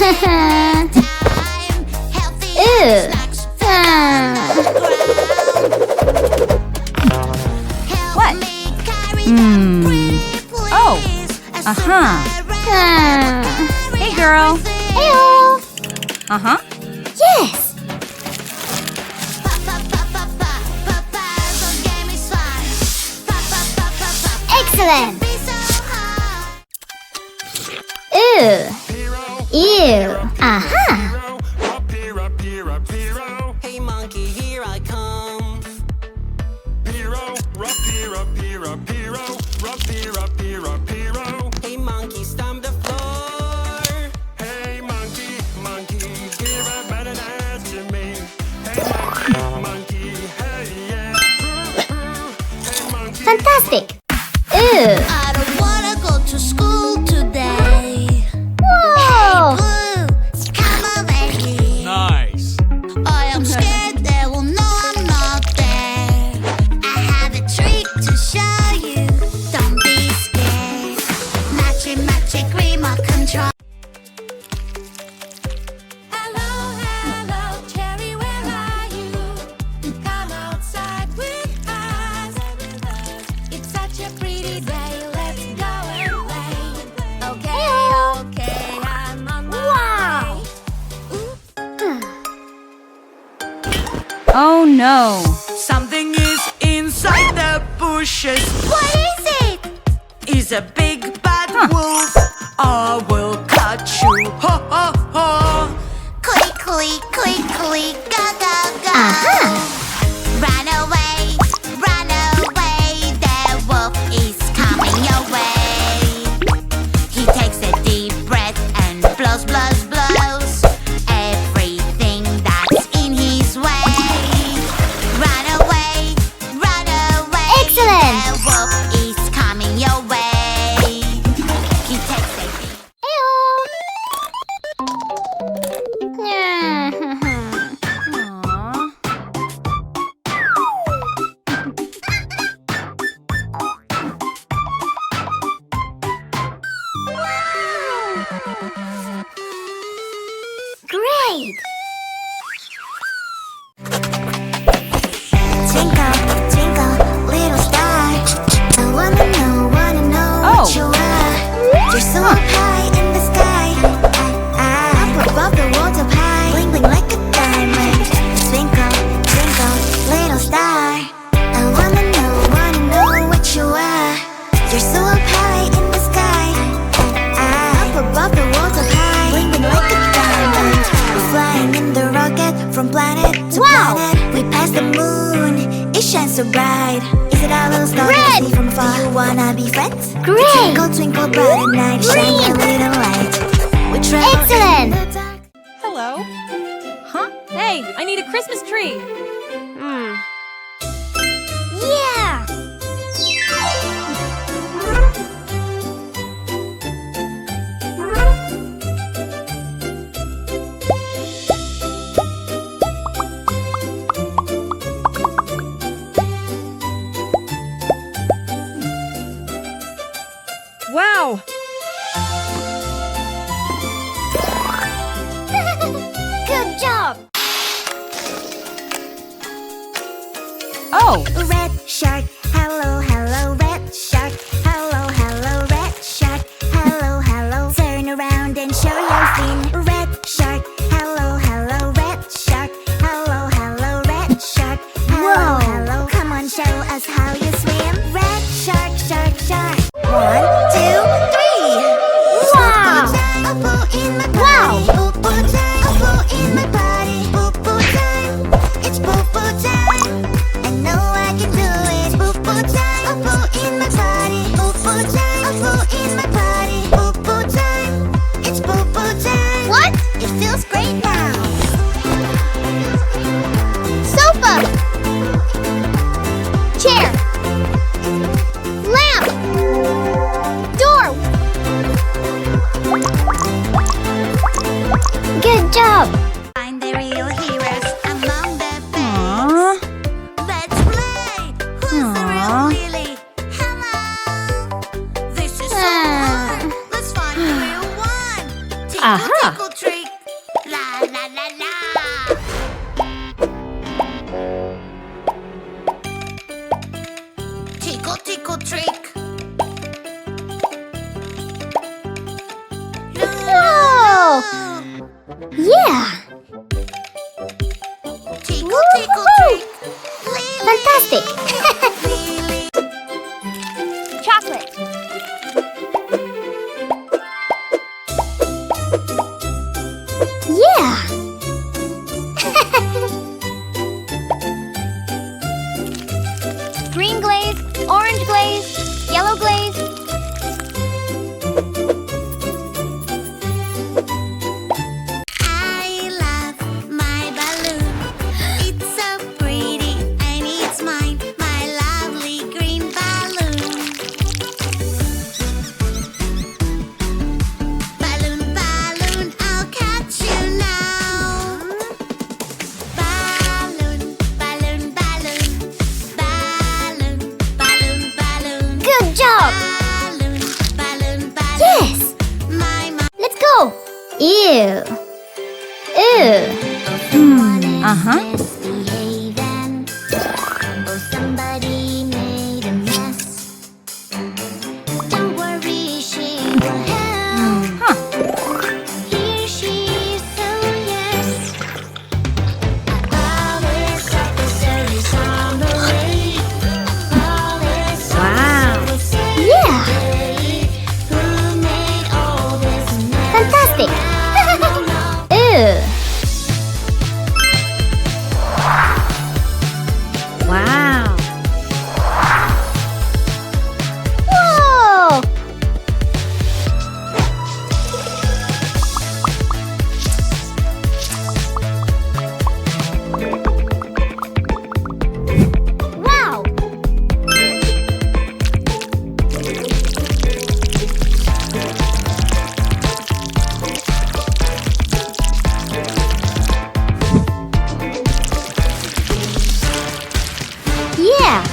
Ew. What? Oh. Hey, girl. Ew. Yes. Excellent. Ew. Ew. Hey monkey, here I come. Hey monkey, stomp the floor. Hey monkey, give a better dance to me. Hey monkey, hey yeah. Hey monkey. Fantastic. Ew. I don't wanna go to school today. Whoa. Blue, come already. Nice. I am scared they will know I'm not there. I have a trick to show you. Don't be scared. Magic remote control. Hello, Cherry, where are you? Come outside with us. It's such a pretty day. Let's go and play. Okay, I'm on my way. Oh, no. Something is inside the bushes. What is it? Is a big bad wolf. I will catch you. Ho ho ho. Quickly, go. Run away, the wolf is coming your way. He takes a deep breath and blows everything that's in his way. Run away, Excellent. the wolf is coming your way. He takes a deep Great. Twinkle, little star. I wanna know Oh. what you are. You're so up high in the sky. Up above the world up high. Bling like a diamond. Twinkle, little star. I wanna know what you are. You're so up high in the sky. Up above the world up high. Bling like a diamond. We're flying in the rocket from planet to planet. We pass the moon, it shines so bright. Is it our little star that we see from afar? Do you wanna be friends? Great. Twinkle, bright at night, shine a little light. We travel Excellent. in the dark. Hello? Huh? Hey, I need a Christmas tree. Yeah. Wow. Good job. Oh. Red shark, hello, red shark. Hello, red shark. Hello, turn around and show your fin. Red shark, hello, red shark. Hello, red shark. Hello, come on, show us how you swim. Red shark. 1, 2, 3. Wow. Wow. In my body. It's poo-poo time. I know I can do it. Poo-poo time. In my body. Poo-poo time. In my body. Poo-poo time. It's poo-poo time. What? It feels great now. Sofa. Chair. Lamp. Door. Good job. Find the real heroes among the best. Aww. Let's play. Who's the real Lily? Hello. This is so fun. Let's find the real one. Tinkle, Aha. tinkle, tree. Yeah! Tinkle, tinkle, Woohoo! trick. Fantastic! Chocolate. Yeah! Green glaze, orange glaze, yellow glaze. I love my balloon. It's so pretty and it's mine, my lovely green balloon. Balloon, balloon, I'll catch you now. Balloon, balloon, balloon, balloon, balloon, balloon. Good job! Balloon, balloon, balloon. Yes! My Let's go! Ew! Ew! Uh-huh. misbehaving. Oh, somebody made a mess. Don't worry, she will help. Here she is, oh yes. A police officer is on the way. Police Wow. officer will say Yeah! who made all this mess. Fantastic! No, no. Ew! Wow. Whoa! Wow! Yeah!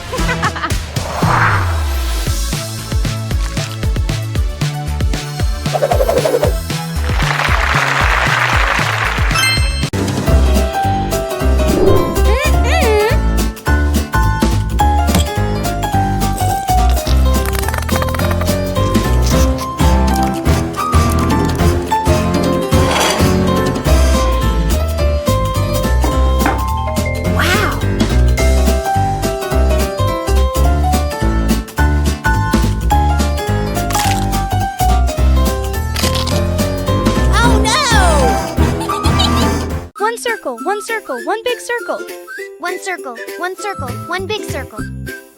Wow! Oh no! One circle, one circle, one big circle. One circle, one circle, one big circle.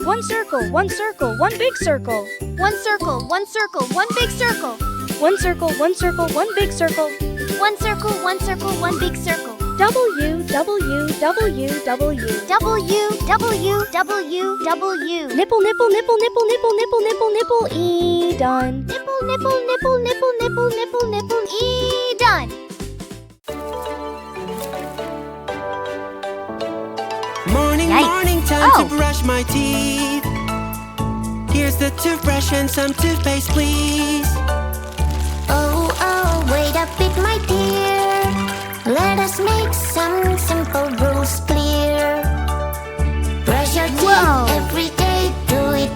One circle, one circle, one big circle. One circle, one circle, one big circle. One circle, one circle, one big circle. One circle, one circle, one big circle. W, W, W, W. W, W, W, W. Nipple, nipple, nipple, nipple, nipple, nipple, nipple, nipple. E done. Nipple, nipple, nipple, nipple, nipple, nipple, nipple. E done. Morning, Yikes. morning, time Oh. to brush my teeth. Here's the toothbrush and some toothpaste, please. Oh, oh, wait a bit, my dear. Let us make some simple rules clear. Brush your teeth Whoa. every day, do it.